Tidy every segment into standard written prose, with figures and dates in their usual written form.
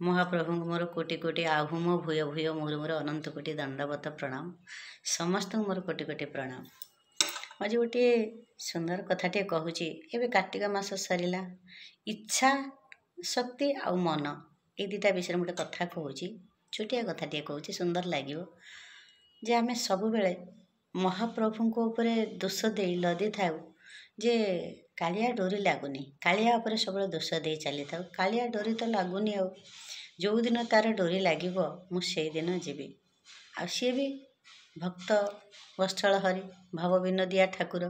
महाप्रभु मोर कोटि कोटि आहुम भूय भूय मोर मोर अनंत कोटि दंडवत प्रणाम। समस्त मोर कोटि कोटि प्रणाम। आज गोटे सुंदर कथाटे कहूँ। एवं कार्तिक मास सरला इच्छा शक्ति आउ मन ये दुटा विषय गोटे कथा कहूँ। छोटिया कथाटे कहूँ सुंदर लगे जे आम सब बेले महाप्रभु उपरे दोष दे लदी था जे कालिया डोरी लगुनि कालिया उपरे सब दोष दे चली था। कालिया डोरी तो लगुनि आ जो दिन तार डोरी लगे मुझे दिन जीवी आ सी भी भक्त वत्सल हरि भाव विनोदिया ठाकुर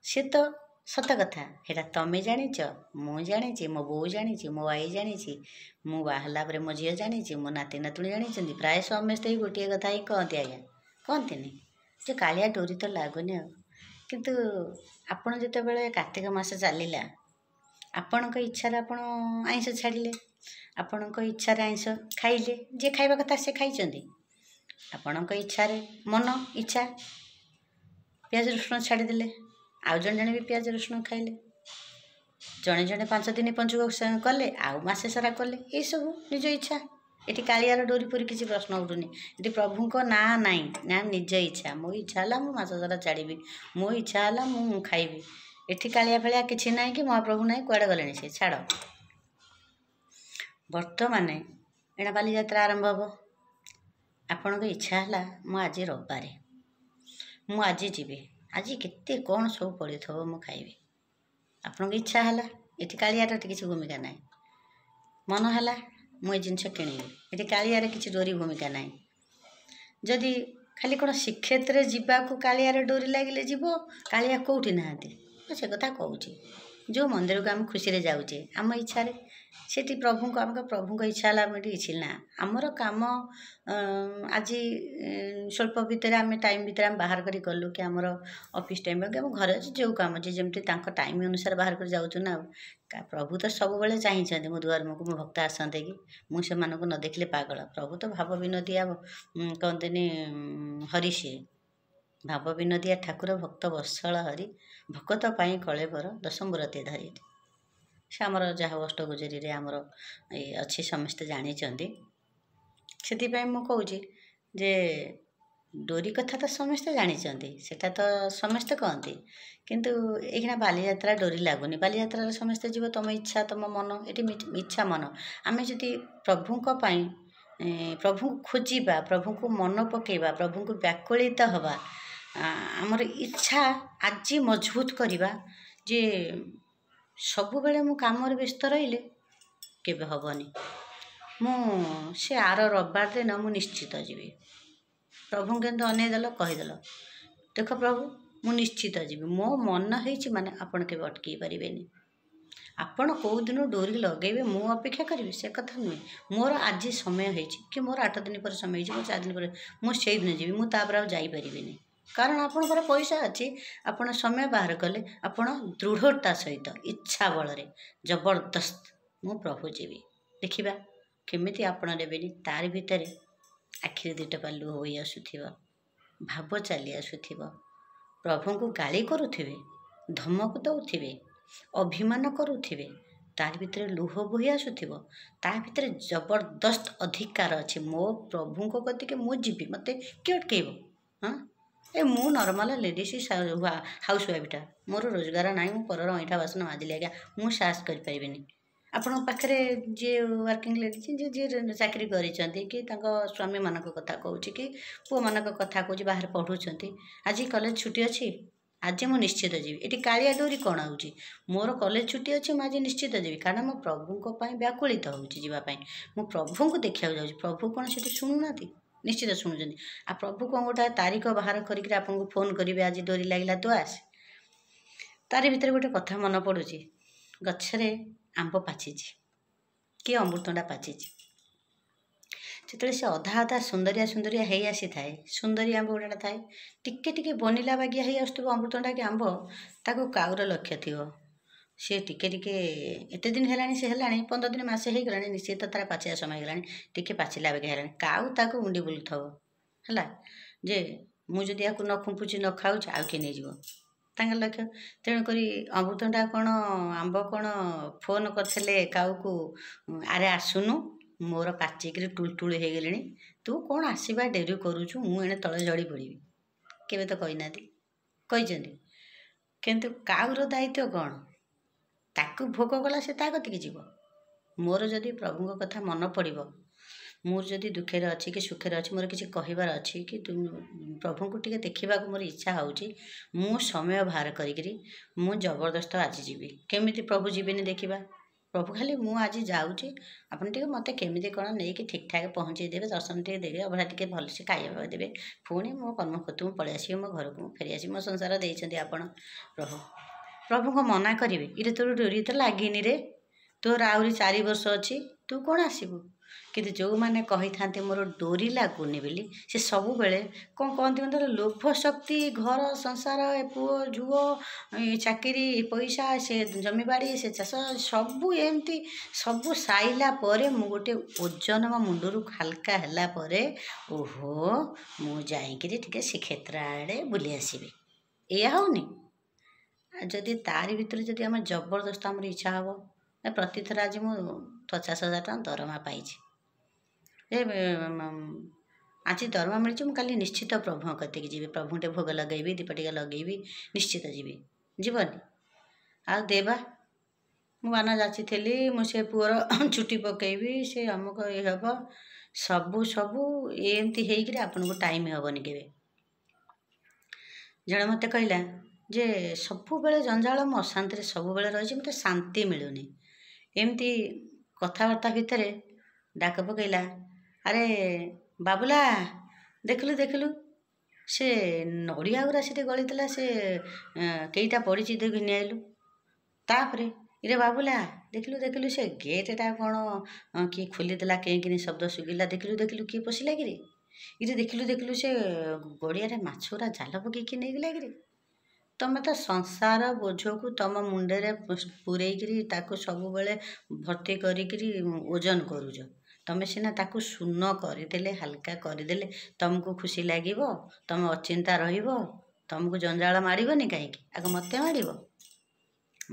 सी तो सत कथा है तमें जाच मु जानी मो बो जानी मो आई जानी मु बाहला मो झी जानी मो नाती नातुणी जानी प्राय समस्ते ही गोटे कथा ही कहते आज्ञा कहते जे कालिया डोरी तो लगुनि आ किंतु आपण जिते बड़े कार्तिक मास चलला आपण इच्छा आपण आइंष छाड़िले आपण इच्छा आइंष खाइले जे खाइबा कथा से खाई आपण इच्छा मन इच्छा प्याज रसुण छाड़देले आउ जन जन भी प्याज रसुण खाइले जड़े जड़े 5 दिन पंचुक कले आउ मसे सारा कले ये सब निज इच्छा। ये कालियार डोरी पूरी किसी प्रश्न उठुनी ये प्रभु को ना नाई ना निज इच्छा मो इच्छा है मु मस सारा छाड़ी मो इच्छा है मु खाइबी ये कालिया फेलिया किसी ना कि महाप्रभु ना कुआड़े गले से छाड़। बर्तमान एना बालीजात्रा आरंभ हम आपण इच्छा है मु आज रविवार मु आज जीवी आज केते कौन सब पड़ी थो मु खाइबी आपण इच्छा है ये कालियार किसी भूमिका ना मन है मुझे जिनस किणवी ये कालियार किसी डोरी भूमिका ना जदि खाली कौन श्रीक्षेत्र जावाक कालियार डोरी लगे जीव कालिया कौटी ना से कथा कहूँ जो मंदिर को आम खुशी जाऊे आम इच्छा से प्रभु को आम प्रभु इच्छा है किसी ना आमर कम आज स्वल्प भितर आम टाइम भितर आम बाहर कर गलु कि आमर ऑफिस टाइम आम घर जो कम जमी टाइम अनुसार बाहर कर जाऊँ ना प्रभु तो सब बेले चाहिए मो दुआर मुझे मो भक्त आसते कि मुझे न देखले पागल प्रभु तो भाव विनोदिया कहते हरि सी भाव विनोदिया ठाकुर भक्त वत्सल हरि भकत पाई कलेबर दशमूरति धरी से आमर जहाँ अष्टगोजरी आमर अच्छी समस्ते जानी से कहूँ जे डोरी कथा तो समस्ते जानी सेटा तो समस्ते कहती किंतु ये बालीजात्रा डोरी लगुनि बालीजात्रा समस्ते जीव तुम इच्छा तुम मन ये इच्छा मन आम जदि प्रभु प्रभु खोजा प्रभु को मन पकेबा प्रभु को व्याकुलित हवा आमर इच्छा आज मजबूत करवा जे सबु बेले मु काम व्यस्त रहिले केबे हबनी मु से आर रविवार दिन मु निश्चित जीवी प्रभु के अनेदेल कहीदेल देख प्रभु मु निश्चित जीवी मो मन होइछि माने आपण के अटकई पारिबेनी आपण कौ दिन डोरी लगेबे मु अपेक्षा करी से कथा नुहे मोर आज समय होइछि कि मोर 8 दिन पर समय होइछि 4 दिन पर मु से दिन जीवी मु तापर आ जाई परिबेनी कारण आपणकर पैसा अच्छी आपण समय बाहर कले आपण दृढ़ता सहित इच्छा बल जबरदस्त मु प्रभु जीवी देखा केमिति आपण नेबेनी तार भितर आखिरी दुटा लुह हो आसुथिबा भाव चली आसुथिबा प्रभु को गाली करुथिबे धमक दउथिबे अभिमान करुथिबे तार भितर लुह बोही आसुथिबो तार भितर जबरदस्त अधिकार अच्छे मो प्रभु को कति के मु जीवी मते किए अटकेबो हाँ ए मु नॉर्मल लेडीज हाउस वाइफटा मोर रोजगार ना मु पर अईठा बासन माजिले आज्ञा मु साहस करें आपण पाखे जी वर्किंग लेडीज जी चाकरी करी कि स्वामी मान कथा कहूँ कि पुओ मान कथा कहूँ बाहर पढ़ुंट आज कॉलेज छुट्टी अच्छी आज मु निश्चित जीवी ये कालिया डोरी कौन आउची मोर कॉलेज छुट्टी अच्छी मुझे निश्चित जीवी कारण मो प्रभु व्याकुलित होवाई मु प्रभु को देखा जाऊँ प्रभु कौन से शुणुना निश्चित शुणुं आ प्रभु कौन गोटे तारीख बाहर करके आपको फोन करेंगे आज डोरी लगला तो आस तार भीतर गोटे कथा मन पड़ू गच्छरे आंब पाची कि अमृतंडा पाची से अधा अधा सुंदरिया सुंदरिया हो आसी थाए सुंदरी आंब गोटा थाए टिके टिके बनिला बागिया हो आसुव अमृतंडा कि आंब ताको काउर लक्ष्य थी सी टिके टिके एते दिन है से है 15 दिन मसे हो गला निश्चित तार पाचिया समय गला टिके पाचिला बेगे है काउ ताको मुंडी बुलू थव है जे मुझे या न खुंपुची न खाऊ आउ किए नहीं लक्ष्य तेणुक अमृतंडा कौन आंब कौन फोन करते काऊ को आरे आसुनु ମୋର ପାଚିକିରି ଟୁଳଟୁଳି ହେଇଗଲିଣି। ତୁ କ'ଣ ଆସିବା ଡେରି କରୁଛୁ, ମୁଁ ଏଣେ ତଳେ ଝଡ଼ି ପଡ଼ିବି। କେବେ ତ କହିନାହାନ୍ତି, କହିଛନ୍ତି। କିନ୍ତୁ କାଉର ଦାୟିତ୍ୱ କ'ଣ? ତାକୁ ଭୋଗ କଲା ସେ ତା କତିକି ଯିବ। ମୋର ଯଦି ପ୍ରଭୁଙ୍କ କଥା ମନେ ପଡ଼ିବ, ମୁଁ ଯଦି ଦୁଃଖରେ ଅଛି କି ସୁଖରେ ଅଛି, ମୋର କିଛି କହିବାର ଅଛି କି ପ୍ରଭୁଙ୍କୁ ଟିକେ ଦେଖିବାକୁ ମୋର ଇଚ୍ଛା ହେଉଛି, ମୁଁ ସମୟ ବାହାର କରିକିରି ମୁଁ ଜବରଦସ୍ତ ଆଜି ଯିବି। କେମିତି ପ୍ରଭୁ ଯିବିନି ଦେଖିବା? ପ୍ରଭୁ ଖାଲି ମୁଁ ଆଜି ଯାଉଛି, ଆପଣ ଟିକେ ମୋତେ କେମିତି କ'ଣ ନେଇକି ଠିକ୍ ଠାକ୍ ପହଞ୍ଚେଇ ଦେବେ, ଦର୍ଶନ ଟିକେ ଦେବେ, ଅଭଡ଼ା ଟିକେ ଭଲସେ ଖାଇବା ଦେବେ, ପୁଣି ମୋ କର୍ମକ୍ଷେତ୍ରକୁ ମୁଁ ପଳେଇ ଆସିବି, ମୋ ଘରକୁ ମୁଁ ଫେରି ଆସିବି। ମୋ ସଂସାର ଦେଇଛନ୍ତି ଆପଣ ପ୍ରଭୁ। ପ୍ରଭୁଙ୍କ ମନା କରିବେ, ଇରେ ତୋର ଡୋରି ତ ଲାଗିନି ରେ, ତୋର ଆହୁରି 4 ବର୍ଷ ଅଛି, ତୁ କ'ଣ ଆସିବୁ? କିନ୍ତୁ ଯେଉଁମାନେ କହିଥାନ୍ତି ମୋର ଡୋରି ଲାଗୁନି ବୋଲି, ସେ ସବୁବେଳେ କ'ଣ କହନ୍ତି ମାନେ ଲୋଭ ଶକ୍ତି, ଘର ସଂସାର, ଏ ପୁଅ ଝୁଅ, ଚାକିରି, ପଇସା, ସେ ଜମିବାଡ଼ି, ସେ ଚାଷ, ସବୁ ଏମିତି ସବୁ ସାଇଲା ପରେ ମୁଁ ଗୋଟେ ଓଜନ ମୋ ମୁଣ୍ଡରୁ ହାଲକା ହେଲା ପରେ, ଓହୋ ମୁଁ ଯାଇକିରି ଟିକେ ଶ୍ରୀକ୍ଷେତ୍ର ଆଡ଼େ ବୁଲି ଆସିବି। ଏଇଆ ହେଉନି? ଯଦି ତାରି ଭିତରେ ଯଦି ଆମେ ଜବରଦସ୍ତ ଆମର ଇଚ୍ଛା ହେବ, ପ୍ରତିଥର ଆଜି ମୁଁ 50,000 ଟଙ୍କା ଦରମା ପାଇଛି, ଆଜି ଦରମା ମିଳିଛି, ମୁଁ କାଲି ନିଶ୍ଚିତ ପ୍ରଭୁଙ୍କ କତିକି ଯିବି, ପ୍ରଭୁଙ୍କୁ ଟିକେ ଭୋଗ ଲଗେଇବି, ଦୀପ ଟିକେ ଲଗେଇବି, ନିଶ୍ଚିତ ଯିବି। ଯିବନି? ଆଉ ଦେବା, ମୁଁ ବାନା ଯାଚିଥିଲି, ମୁଁ ସେ ପୁଅର ଚୁଟି ପକେଇବି, ସେ ଅମୁକ ଇଏ ହେବ, ସବୁ ଏମିତି ହେଇକିରି ଆପଣଙ୍କୁ ଟାଇମ୍ ହେବନି କେବେ। ଜଣେ ମୋତେ କହିଲା ଯେ ସବୁବେଳେ ଜଞ୍ଜାଳ, ମୁଁ ଅଶାନ୍ତିରେ ସବୁବେଳେ ରହିଛି, ମୋତେ ଶାନ୍ତି ମିଳୁନି। ଏମିତି କଥାବାର୍ତ୍ତା ଭିତରେ ଡାକ ପକେଇଲା, ଆରେ ବାବୁଲା, ଦେଖିଲୁ ସେ ନଡ଼ିଆ ଗୁରା ସେଠି ଗଳିଥିଲା, ସେ କେଇଟା ପଡ଼ିଛି ଦେ ଘିନି ଆଇଲୁ। ତାପରେ ଇରେ ବାବୁଲା, ଦେଖିଲୁ ସେ ଗେଟ୍ଟା କ'ଣ କିଏ ଖୋଲିଦେଲା, କେଁକିନି ଶବ୍ଦ ଶୁଭିଲା, ଦେଖିଲୁ କିଏ ପଶିଲା କିରେ? ଇରେ ଦେଖିଲୁ ସେ ଗଡ଼ିଆରେ ମାଛ ଗୁରା ଜାଲ ପକେଇକି ନେଇଗଲା କିରେ? ତମେ ତ ସଂସାର ବୋଝକୁ ତମ ମୁଣ୍ଡରେ ପୂରେଇକିରି ତାକୁ ସବୁବେଳେ ଭର୍ତ୍ତି କରିକିରି ଓଜନ କରୁଛ। ତମେ ସିନା ତାକୁ ଶୂନ କରିଦେଲେ, ହାଲକା କରିଦେଲେ ତମକୁ ଖୁସି ଲାଗିବ, ତମେ ଅଚିନ୍ତା ରହିବ, ତମକୁ ଜଞ୍ଜାଳ ମାଡ଼ିବନି କାହିଁକି? ଆଗ ମୋତେ ମାଡ଼ିବ?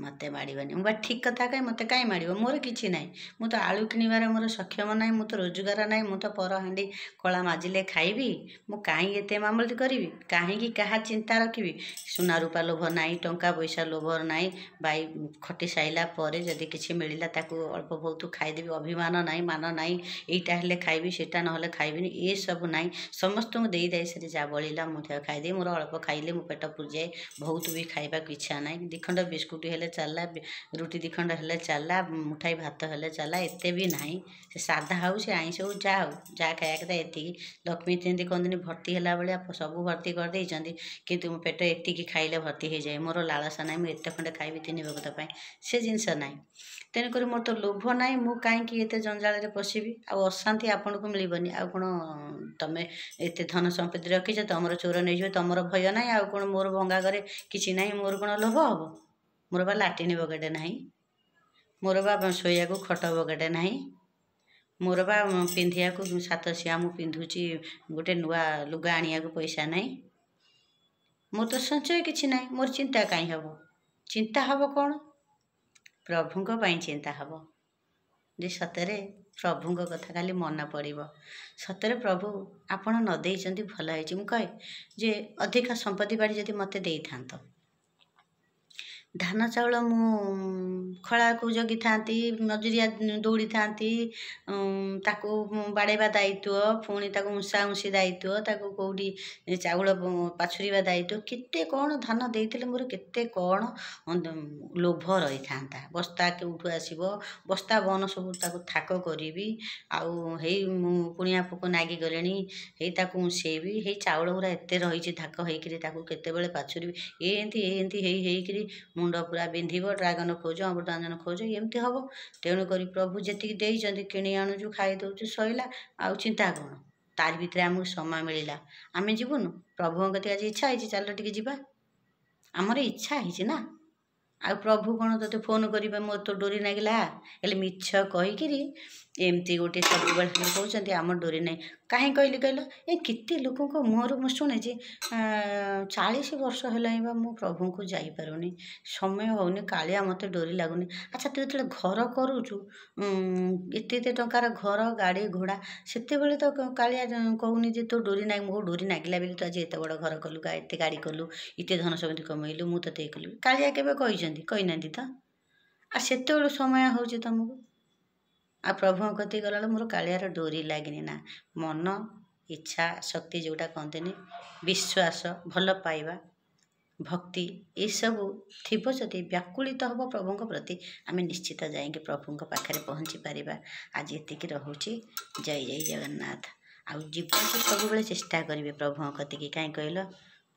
ମୋତେ ମାଡ଼ିବନି। ମୁଁ ବା ଠିକ୍ କଥା କାହିଁ, ମୋତେ କାହିଁ ମାଡ଼ିବ? ମୋର କିଛି ନାହିଁ, ମୁଁ ତ ଆଳୁ କିଣିବାରେ ମୋର ସକ୍ଷମ ନାହିଁ, ମୁଁ ତ ରୋଜଗାର ନାହିଁ, ମୁଁ ତ ପର ହାଣ୍ଡି କଳା ମାଜିଲେ ଖାଇବି, ମୁଁ କାହିଁ ଏତେ ମାମଲତି କରିବି? କାହିଁକି କାହା ଚିନ୍ତା ରଖିବି? ସୁନା ରୂପା ଲୋଭ ନାହିଁ, ଟଙ୍କା ପଇସା ଲୋଭ ନାହିଁ, ଖଟି ସାଇଲା ପରେ ଯଦି କିଛି ମିଳିଲା ତାକୁ ଅଳ୍ପ ବହୁତ ଖାଇଦେବି, ଅଭିମାନ ନାହିଁ, ମାନ ନାହିଁ, ଏଇଟା ହେଲେ ଖାଇବି, ସେଇଟା ନହେଲେ ଖାଇବିନି, ଏସବୁ ନାହିଁ। ସମସ୍ତଙ୍କୁ ଦେଇ ସାରି ଯାହା ବଳିଲା ମୁଁ ଖାଇଦେବି, ମୋର ଅଳ୍ପ ଖାଇଲେ ମୋ ପେଟ ପୁରିଯାଏ, ବହୁତ ବି ଖାଇବାକୁ ଇଚ୍ଛା ନାହିଁ। 2 ଖଣ୍ଡ ବିସ୍କୁଟ ହେଲେ ଚାଲିଲା, ରୁଟି 2 ଖଣ୍ଡ ହେଲେ ଚାଲିଲା, ମୁଠାଇ ଭାତ ହେଲେ ଚାଲିଲା, ଏତେ ବି ନାହିଁ। ସେ ସାଧା ହେଉ, ସେ ଆଇଁଷ ହେଉ, ଯାହା ଖାଇବା କଥା ଏତିକି। ଲକ୍ଷ୍ମୀ ଯେମିତି କହନ୍ତିନି ଭର୍ତ୍ତି ହେଲା ଭଳିଆ ସବୁ ଭର୍ତ୍ତି କରିଦେଇଛନ୍ତି, କିନ୍ତୁ ମୋ ପେଟ ଏତିକି ଖାଇଲେ ଭର୍ତ୍ତି ହେଇଯାଏ। ମୋର ଲାଳସା ନାହିଁ, ମୁଁ ଏତେ ଖଣ୍ଡେ ଖାଇବି 3 ବକ୍ତ ପାଇଁ, ସେ ଜିନିଷ ନାହିଁ। ତେଣୁକରି ମୋର ତ ଲୋଭ ନାହିଁ, ମୁଁ କାହିଁକି ଏତେ ଜଞ୍ଜାଳରେ ପଶିବି? ଆଉ ଅଶାନ୍ତି ଆପଣଙ୍କୁ ମିଳିବନି। ଆଉ କ'ଣ ତମେ ଏତେ ଧନ ସମ୍ପତ୍ତି ରଖିଛ, ତମର ଚୋର ନେଇଯିବ, ତମର ଭୟ ନାହିଁ? ଆଉ କ'ଣ ମୋର ଭଙ୍ଗା ଘରେ କିଛି ନାହିଁ, ମୋର କ'ଣ ଲୋଭ ହେବ? ମୋର ବା ଲାଟିନ୍ ବକେଟେ ନାହିଁ, ମୋର ବା ଶୋଇବାକୁ ଖଟ ବକେଟେ ନାହିଁ, ମୋର ବା ପିନ୍ଧିବାକୁ 7 ସିଆ ମୁଁ ପିନ୍ଧୁଛି, ଗୋଟେ ନୂଆ ଲୁଗା ଆଣିବାକୁ ପଇସା ନାହିଁ, ମୋର ତ ସଞ୍ଚୟ କିଛି ନାହିଁ। ମୋର ଚିନ୍ତା କାହିଁ ହେବ? ଚିନ୍ତା ହେବ କ'ଣ? ପ୍ରଭୁଙ୍କ ପାଇଁ ଚିନ୍ତା ହେବ। ଯେ ସତରେ ପ୍ରଭୁଙ୍କ କଥା ଖାଲି ମନେ ପଡ଼ିବ। ସତରେ ପ୍ରଭୁ ଆପଣ ନ ଦେଇଛନ୍ତି ଭଲ ହେଇଛି। ମୁଁ କହେ ଯେ ଅଧିକା ସମ୍ପତ୍ତି ବାଡ଼ି ଯଦି ମୋତେ ଦେଇଥାନ୍ତ, ଧାନ ଚାଉଳ ମୁଁ ଖଳାକୁ ଜଗିଥାନ୍ତି, ମଜୁରିଆ ଦୌଡ଼ିଥାନ୍ତି, ତାକୁ ବାଡ଼େଇବା ଦାୟିତ୍ୱ, ପୁଣି ତାକୁ ଉଁଷା ଦାୟିତ୍ୱ, ତାକୁ କେଉଁଠି ଚାଉଳ ପାଛୁରିବା ଦାୟିତ୍ୱ, କେତେ କ'ଣ ଧାନ ଦେଇଥିଲେ ମୋର କେତେ କ'ଣ ଲୋଭ ରହିଥାନ୍ତା। ବସ୍ତା କେଉଁଠୁ ଆସିବ, ବସ୍ତା ବନ ସବୁ ତାକୁ ଥାକ କରିବି, ଆଉ ହେଇ ମୁଁ କୁଣିଆ ପୋକ ନାଗିଗଲେଣି, ହେଇ ତାକୁ ଉଁଷେଇବି, ହେଇ ଚାଉଳ ଗୁରା ଏତେ ରହିଛି ଥାକ ହେଇକିରି ତାକୁ କେତେବେଳେ ପାଛୁରିବି, ଏମିତି ହେଇକିରି ମୁଣ୍ଡ ପୁରା ବିନ୍ଧିବ। ଡ୍ରାଗନ ଖୋଜ, ଅମୃତାଞ୍ଜନ ଖୋଜ, ଏମିତି ହେବ। ତେଣୁକରି ପ୍ରଭୁ ଯେତିକି ଦେଇଛନ୍ତି କିଣି ଆଣୁଛୁ, ଖାଇ ଦେଉଛୁ, ସଇଲା। ଆଉ ଚିନ୍ତା କ'ଣ? ତାରି ଭିତରେ ଆମକୁ ସମୟ ମିଳିଲା, ଆମେ ଯିବୁନୁ? ପ୍ରଭୁଙ୍କ କତିକି ଆଜି ଇଚ୍ଛା ହେଇଛି, ଚାଲ ଟିକେ ଯିବା। ଆମର ଇଚ୍ଛା ହେଇଛି ନା। ଆଉ ପ୍ରଭୁ କ'ଣ ତୋତେ ଫୋନ୍ କରିବେ ମୋର ତ ଡୋରି ନାଗିଲା? ହେଲେ ମିଛ କହିକିରି ଏମିତି ଗୋଟେ ସବୁବେଳେ ଖାଲି କହୁଛନ୍ତି ଆମ ଡୋରି ନାହିଁ। କାହିଁ କହିଲି କହିଲ, ଏ କେତେ ଲୋକଙ୍କ ମୁହଁରୁ ମୁଁ ଶୁଣିଛି 40 ବର୍ଷ ହେଲାଣି ବା ମୁଁ ପ୍ରଭୁଙ୍କୁ ଯାଇପାରୁନି, ସମୟ ହେଉନି, କାଳିଆ ମୋତେ ଡୋରି ଲାଗୁନି। ଆଚ୍ଛା, ତୁ ଯେତେବେଳେ ଘର କରୁଛୁ, ଏତେ ଏତେ ଟଙ୍କାର ଘର, ଗାଡ଼ି ଘୋଡ଼ା, ସେତେବେଳେ ତ କାଳିଆ କହୁନି ଯେ ତୋ ଡୋରି ନାହିଁ। ମୋ ଡୋରି ଲାଗିଲା ବୋଲି ତୁ ଆଜି ଏତେ ବଡ଼ ଘର କଲୁ, ଏତେ ଗାଡ଼ି କଲୁ, ଏତେ ଧନ ସମ୍ପତ୍ତି କମେଇଲୁ, ମୁଁ ତୋତେ ଇଏ କଲି। କାଳିଆ କେବେ କହିଛନ୍ତି? କହିନାହାନ୍ତି ତ। ଆଉ ସେତେବେଳୁ ସମୟ ହେଉଛି ତୁମକୁ, ଆଉ ପ୍ରଭୁଙ୍କ କତିକି ଗଲାବେଳେ ମୋର କାଳିଆର ଡୋରି ଲାଗିନି ନା। ମନ, ଇଚ୍ଛା ଶକ୍ତି ଯେଉଁଟା କହନ୍ତିନି, ବିଶ୍ୱାସ, ଭଲ ପାଇବା, ଭକ୍ତି, ଏସବୁ ଥିବ ଯଦି ବ୍ୟାକୁଳିତ ହେବ ପ୍ରଭୁଙ୍କ ପ୍ରତି, ଆମେ ନିଶ୍ଚିତ ଯାଇକି ପ୍ରଭୁଙ୍କ ପାଖରେ ପହଞ୍ଚି ପାରିବା। ଆଜି ଏତିକି ରହୁଛି। ଜୟ ଜୟ ଜଗନ୍ନାଥ। ଆଉ ଯିବାକୁ ସବୁବେଳେ ଚେଷ୍ଟା କରିବେ ପ୍ରଭୁଙ୍କ କତିକି। କାହିଁ କହିଲ,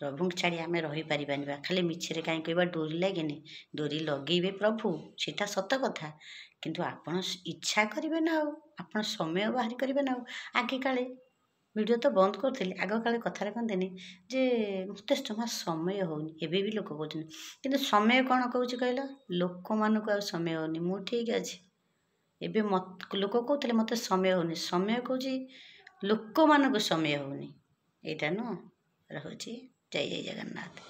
ପ୍ରଭୁଙ୍କୁ ଛାଡ଼ି ଆମେ ରହିପାରିବାନି ବା। ଖାଲି ମିଛରେ କାହିଁ କହିବା ଡୋରି ଲାଗେନି। ଡୋରି ଲଗେଇବେ ପ୍ରଭୁ, ସେଇଟା ସତ କଥା, କିନ୍ତୁ ଆପଣ ଇଚ୍ଛା କରିବେ ନା ଆଉ, ଆପଣ ସମୟ ବାହାର କରିବେ ନା ଆଉ। ଆଗେ କାଳେ, ଭିଡ଼ିଓ ତ ବନ୍ଦ କରିଥିଲି, ଆଗ କାଳେ କଥାରେ କହନ୍ତିନି ଯେ ମୋତେ ଜମା ସମୟ ହେଉନି, ଏବେ ବି ଲୋକ କହୁଛନ୍ତି। କିନ୍ତୁ ସମୟ କ'ଣ କହୁଛି କହିଲ, ଲୋକମାନଙ୍କୁ ଆଉ ସମୟ ହେଉନି। ମୁଁ ଠିକ୍ ଅଛି, ଏବେ ଲୋକ କହୁଥିଲେ ମୋତେ ସମୟ ହେଉନି, ସମୟ କହୁଛି ଲୋକମାନଙ୍କୁ ସମୟ ହେଉନି। ଏଇଟା ନୁହଁ। ରହୁଛି। ଜୟ ଜୟ ଜଗନ୍ନାଥ।